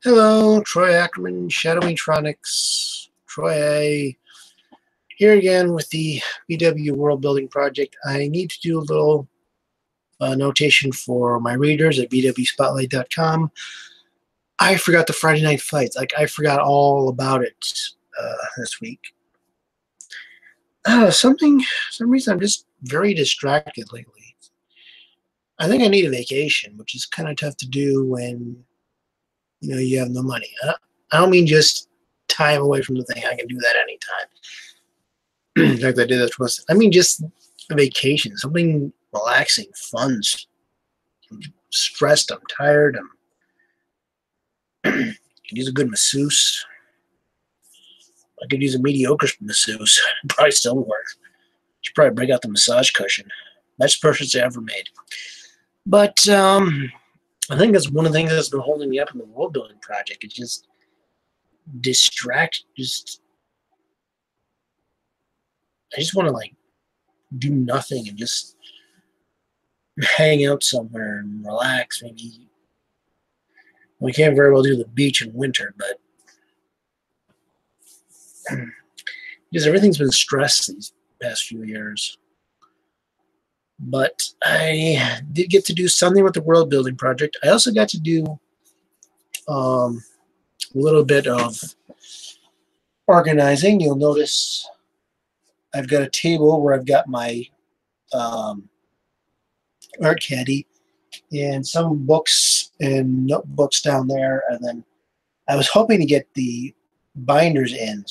Hello, Troy Ackerman, Shadowingtronics, Troy A. Here again with the BW World Building project. I need to do a little notation for my readers at bwspotlight.com. I forgot the Friday Night Fights. I forgot all about it this week. Some reason I'm just very distracted lately. I think I need a vacation, which is kind of tough to do when you have no money. I don't mean just time away from the thing. I can do that anytime. In fact, I did that once. I mean just a vacation, something relaxing, fun. I'm stressed. I'm tired. I could use a good masseuse. I could use a mediocre masseuse. Probably still work. Should probably break out the massage cushion. Best purchase I ever made. But I think that's one of the things that's been holding me up in the world building project. It's just I just want to do nothing and just hang out somewhere and relax. Maybe we can't very well do the beach in winter, but because everything's been stressed these past few years. But I did get to do something with the world building project. I also got to do a little bit of organizing. You'll notice I've got a table where I've got my art caddy and some books and notebooks down there. And then I was hoping to get the binders in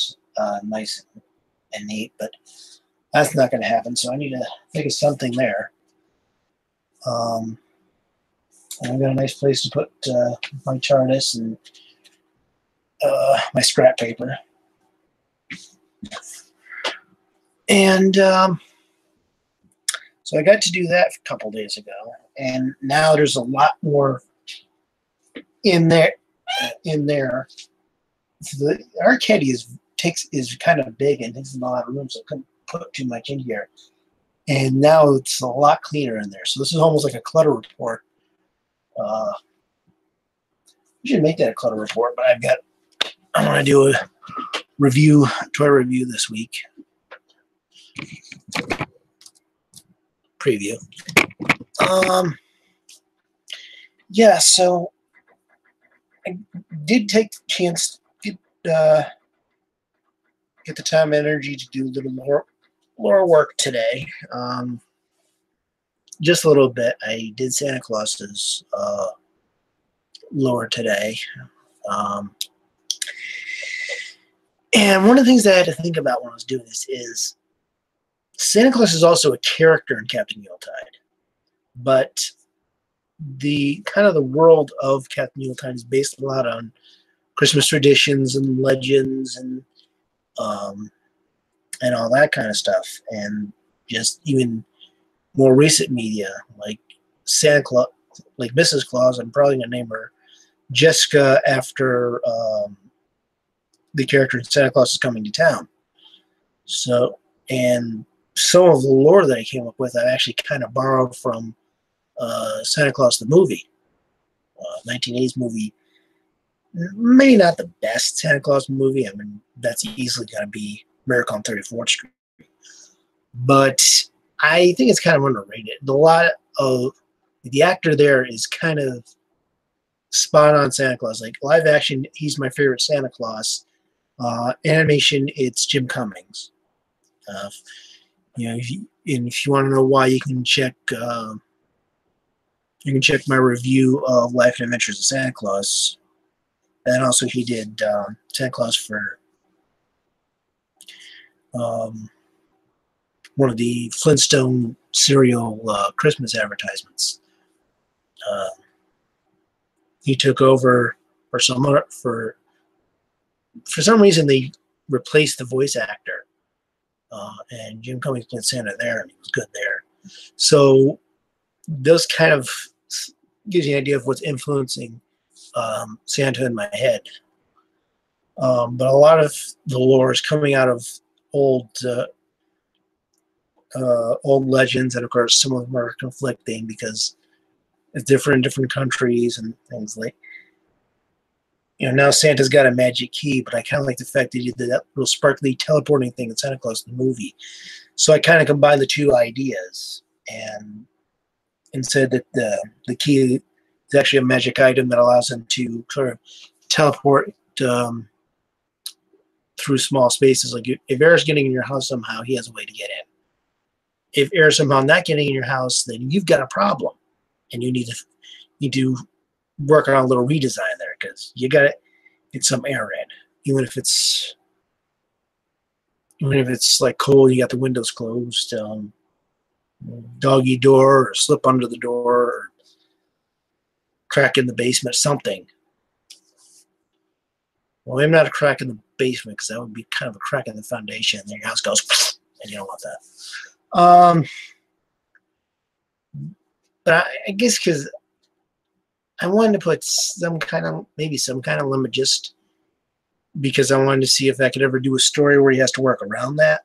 nice and neat, but that's not going to happen. So I need to think of something there. And I've got a nice place to put my TARDIS and my scrap paper. And so I got to do that a couple days ago, and now there's a lot more in there. So the art caddy is kind of big and takes a lot of room, so I couldn't put too much in here. And now it's a lot cleaner in there. So this is almost like a clutter report. We should make that a clutter report, but I want to do a toy review this week. Preview. Yeah, so I did take the chance to get the time and energy to do a little more work today. Just a little bit. I did Santa Claus's lore today. And one of the things I had to think about when I was doing this is Santa Claus is also a character in Captain Yuletide, but the world of Captain Yuletide is based a lot on Christmas traditions and legends and all that kind of stuff, and just even more recent media like Santa Claus, like Mrs. Claus. I'm probably gonna name her Jessica after the character in Santa Claus is Coming to Town. So, and some of the lore that I came up with, I actually kind of borrowed from Santa Claus the movie, 1980s movie. Maybe not the best Santa Claus movie. I mean, that's easily going to be Miracle on 34th Street. But I think it's kind of underrated. A lot of the actor there is kind of spot on Santa Claus. Like live action, he's my favorite Santa Claus. Animation, it's Jim Cummings. If you want to know why, you can check my review of Life and Adventures of Santa Claus. And also he did Santa Claus for one of the Flintstone cereal Christmas advertisements. He took over for some reason they replaced the voice actor, and Jim Cummings played Santa there, and he was good there. So those kind of gives you an idea of what's influencing Santa in my head. But a lot of the lore is coming out of old legends, and of course some of them are conflicting because it's different in different countries and things like. now Santa's got a magic key, but I kind of like the fact that he did that little sparkly teleporting thing in Santa Claus in the movie. So I kind of combined the two ideas and said that the key is actually a magic item that allows him to sort of teleport through small spaces. Like if air's getting in your house somehow, he has a way to get in. If air's somehow not getting in your house, then you've got a problem, and you need to work on a little redesign there because you got to get some air in, even if it's like cold, you got the windows closed, doggy door or slip under the door or crack in the basement, something. Well, maybe not a crack in the basement because that would be kind of a crack in the foundation. And then your house goes, and you don't want that. But I guess because I wanted to put some kind of limit just because I wanted to see if I could ever do a story where he has to work around that.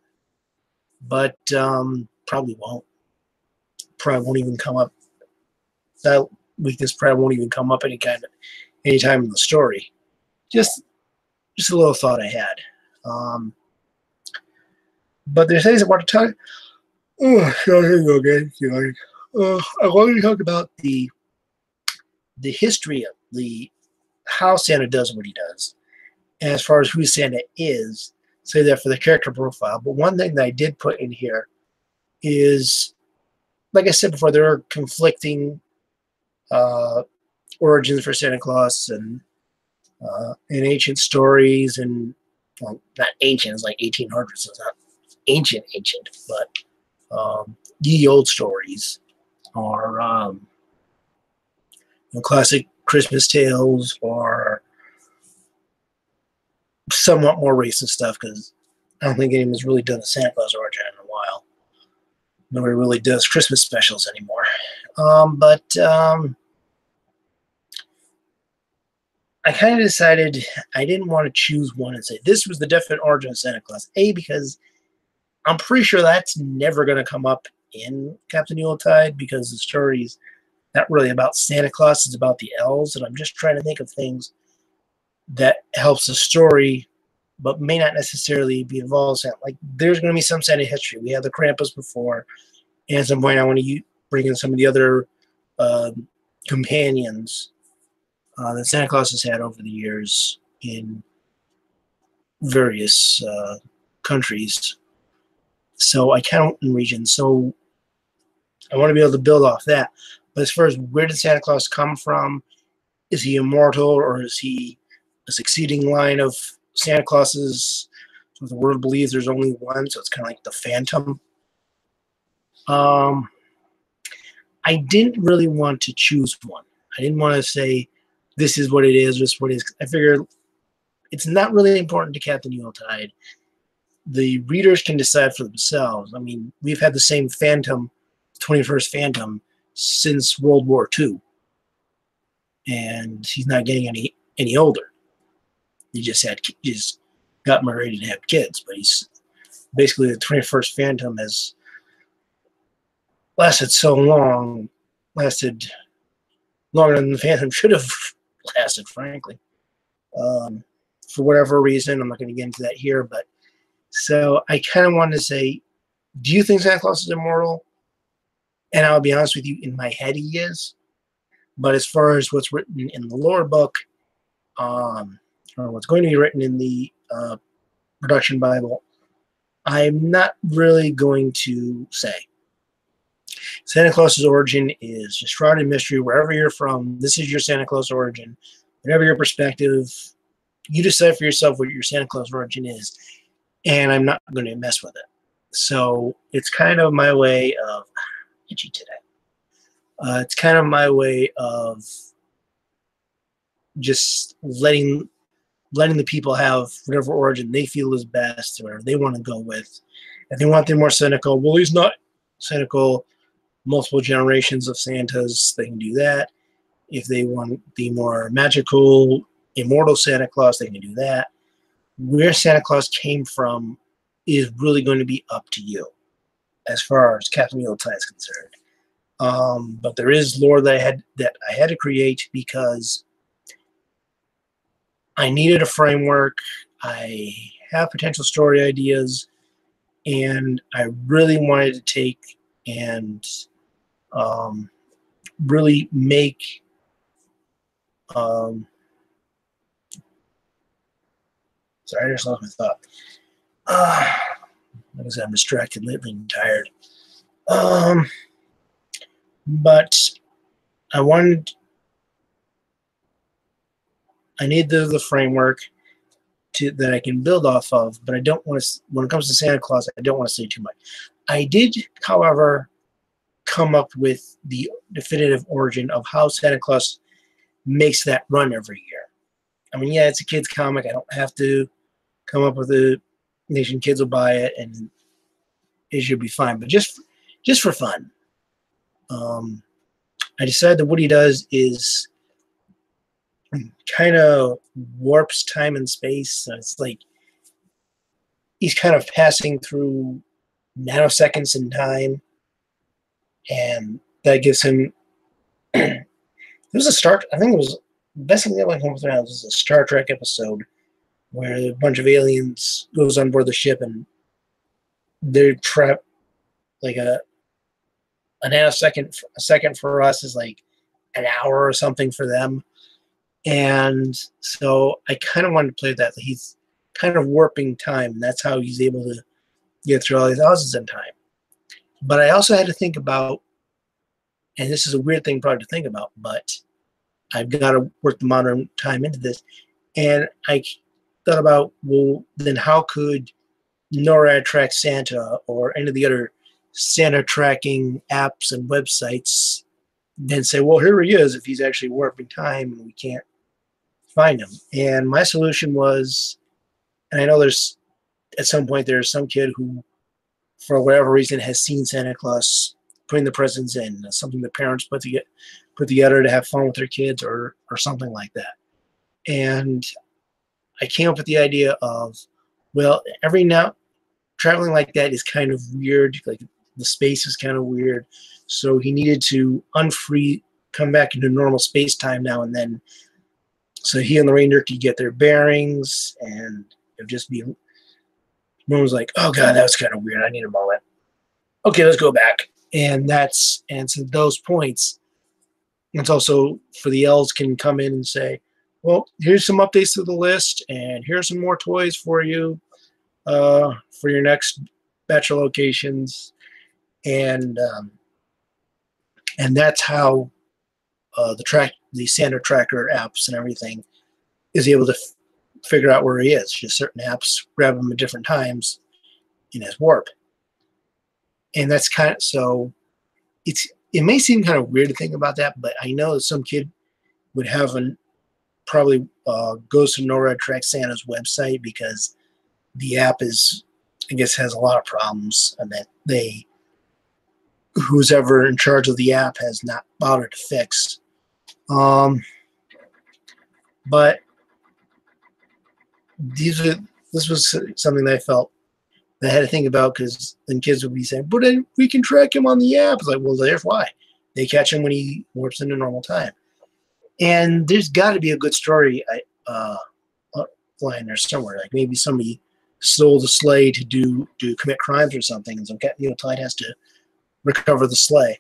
But probably won't. Probably won't even come up. That weakness probably won't even come up any time in the story. Just a little thought I had. But there's things I want to talk. Oh, here you go again. I wanted to talk about the history of how Santa does what he does. And as far as who Santa is, say that for the character profile. But one thing that I did put in here is, like I said before, there are conflicting origins for Santa Claus and in ancient stories, and well, not ancient, it's like 1800s, so it's not ancient, but ye old stories are classic Christmas tales or somewhat more recent stuff, because I don't think anyone's really done a Santa Claus origin in a while. Nobody really does Christmas specials anymore. But I kind of decided I didn't want to choose one and say this was the definite origin of Santa Claus. Because I'm pretty sure that's never going to come up in Captain Yuletide, because the story's not really about Santa Claus, it's about the elves, and I'm just trying to think of things that helps the story, but may not necessarily be involved. Like, there's going to be some Santa history. We had the Krampus before, and at some point I want to bring in some of the other companions that Santa Claus has had over the years in various countries. So I count in regions. So I want to be able to build off that. But as far as where did Santa Claus come from, is he immortal, or is he a succeeding line of Santa Clauses? So the world believes there's only one, so it's kind of like the Phantom. I didn't really want to choose one. I didn't want to say this is what it is, this is what it is. I figured it's not really important to Captain Yuletide. The readers can decide for themselves. I mean, we've had the same Phantom, 21st Phantom, since World War II. And he's not getting any older. He just got married and had kids, but he's basically the 21st Phantom has lasted longer than the Phantom should have lasted, frankly. For whatever reason, I'm not going to get into that here, but so I kind of wanted to say, do you think Santa Claus is immortal? And I'll be honest with you, in my head he is. But as far as what's written in the lore book, or what's going to be written in the production Bible, I'm not really going to say. Santa Claus's origin is just shrouded in mystery. Wherever you're from, this is your Santa Claus origin. Whatever your perspective, you decide for yourself what your Santa Claus origin is, and I'm not going to mess with it. So it's kind of my way of itchy today. It's kind of my way of just letting the people have whatever origin they feel is best, or they want to go with. If they want the more cynical, well, he's not cynical. Multiple generations of Santas, they can do that. If they want the more magical, immortal Santa Claus, they can do that. Where Santa Claus came from is really going to be up to you, as far as Captain Yuletide is concerned. But there is lore that I had to create, because I needed a framework. I have potential story ideas, and I really wanted to take and um, really make sorry, I just lost my thought. Like I said, I'm distracted lately and tired. But I wanted, I need the framework that I can build off of, but I don't want to, when it comes to Santa Claus, I don't want to say too much. I did, however, come up with the definitive origin of how Santa Claus makes that run every year. I mean, yeah, it's a kid's comic. I don't have to come up with a nation. Kids will buy it, and it should be fine. But just for fun, I decided that what he does is kind of warps time and space. So it's like he's kind of passing through nanoseconds in time, and that gives him. It was a Star. I think it was the best thing that went home with around was a Star Trek episode where a bunch of aliens goes on board the ship and they're trapped like a nanosecond. A second for us is like an hour or something for them. And so I kind of wanted to play that. He's kind of warping time, and that's how he's able to get through all these houses in time. But I also had to think about, and this is a weird thing probably to think about, but I've got to work the modern time into this. And I thought about, well, then how could NORAD Track Santa or any of the other Santa tracking apps and websites then say, well, here he is if he's actually warping time and we can't find him. And my solution was, and I know there's at some point there's some kid who, for whatever reason, has seen Santa Claus putting the presents in, something the parents put together to have fun with their kids or something like that. And I came up with the idea of, well, every now traveling like that is kind of weird. Like the space is kind of weird. So he needed to come back into normal space time now and then. So he and the reindeer could get their bearings, and it would just be. No one was like, "Oh God, that was kind of weird. I need a moment." Okay, let's go back, and so those points. It's also for the elves can come in and say, "Well, here's some updates to the list, and here's some more toys for you for your next batch of locations," and that's how the Santa tracker apps and everything is able to figure out where he is. Just certain apps grab him at different times in his warp, and that's kind of so. It may seem kind of weird to think about that, but I know that some kid would have probably goes to NORAD Track Santa's website because the app is, I guess, has a lot of problems, and that who's ever in charge of the app has not bothered to fix. But this was something that I felt that I had to think about, because then kids would be saying, but we can track him on the app. It's like, well, there's why. They catch him when he warps into normal time. And there's got to be a good story line there somewhere. Like maybe somebody stole the sleigh to commit crimes or something, and so Captain Yuletide has to recover the sleigh.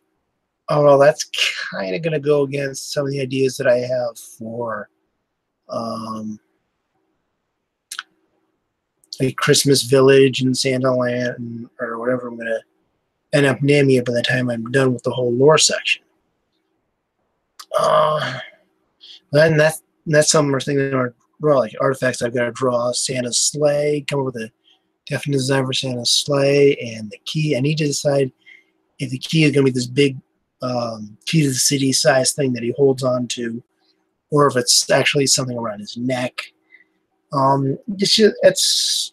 Oh, well, that's kind of going to go against some of the ideas that I have for a Christmas Village and Santa Land, or whatever I'm going to end up naming it by the time I'm done with the whole lore section. And that's some more thing that are draw, like artifacts. I've got to draw Santa's sleigh, come up with a definite design for Santa's sleigh, and the key. I need to decide if the key is going to be this big key to the city size thing that he holds on to, or if it's actually something around his neck. It's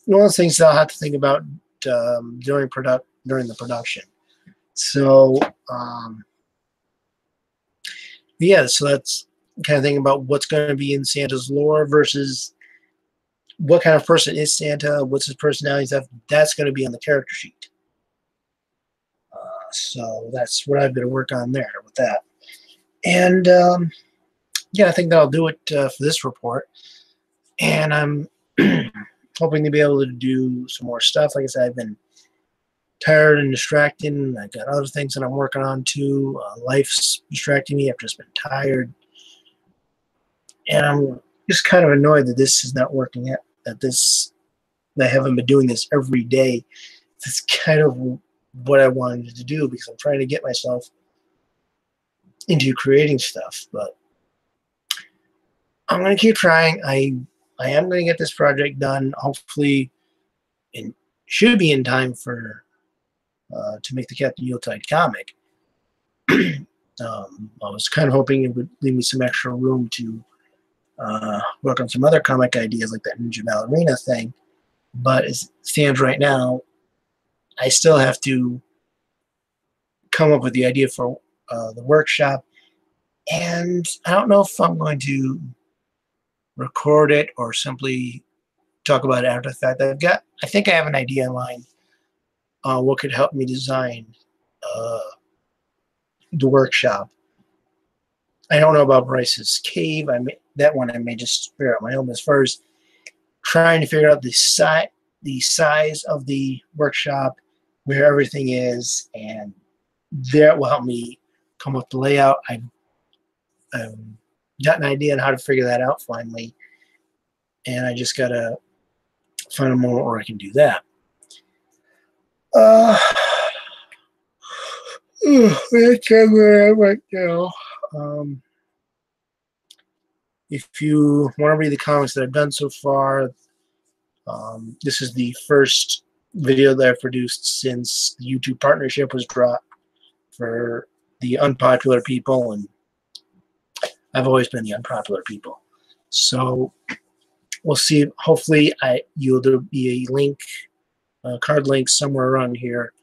one of the things that I'll have to think about during the production. So yeah, so that's kind of thinking about what's going to be in Santa's lore versus what kind of person is Santa, what's his personality stuff. That's going to be on the character sheet. So that's what I've got to work on there with that. And yeah, I think that'll do it for this report. And I'm hoping to be able to do some more stuff. Like I said, I've been tired and distracted. I've got other things that I'm working on too. Life's distracting me. I've just been tired. And I'm just kind of annoyed that this is not working out, that I haven't been doing this every day. That's kind of what I wanted to do, because I'm trying to get myself into creating stuff. But I'm going to keep trying. I am going to get this project done. Hopefully, it should be in time for to make the Captain Yuletide comic. I was kind of hoping it would leave me some extra room to work on some other comic ideas like that Ninja Ballerina thing. But as it stands right now, I still have to come up with the idea for the workshop. And I don't know if I'm going to record it or simply talk about it after the fact. I think I have an idea in mind what could help me design the workshop. I don't know about Bryce's cave. That one I may just figure out my own. As far as trying to figure out the size of the workshop, where everything is, and that will help me come up with the layout. I've got an idea on how to figure that out finally, and I just gotta find a moment where I can do that. That's where I'm right now. If you want to read the comics that I've done so far, this is the first video that I've produced since the YouTube partnership was dropped for the unpopular people, and I've always been the unpopular people. So we'll see. Hopefully, there'll be a link, a card link somewhere around here,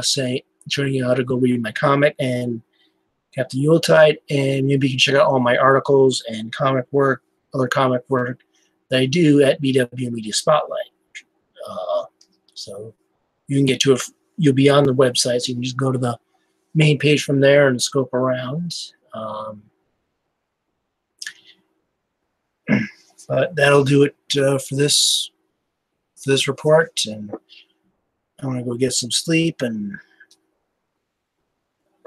showing you how to go read my comic and Captain Yuletide, and maybe you can check out all my articles and other comic work that I do at BW Media Spotlight. So you can get to it. You'll be on the website, so you can just go to the main page from there and scope around. But that'll do it for this report, and I'm gonna go get some sleep and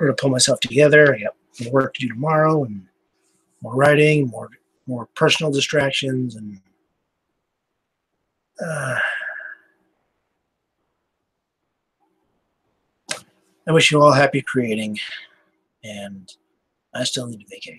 I'm gonna pull myself together. I got more work to do tomorrow, and more writing, more personal distractions, and I wish you all happy creating, and I still need a vacation.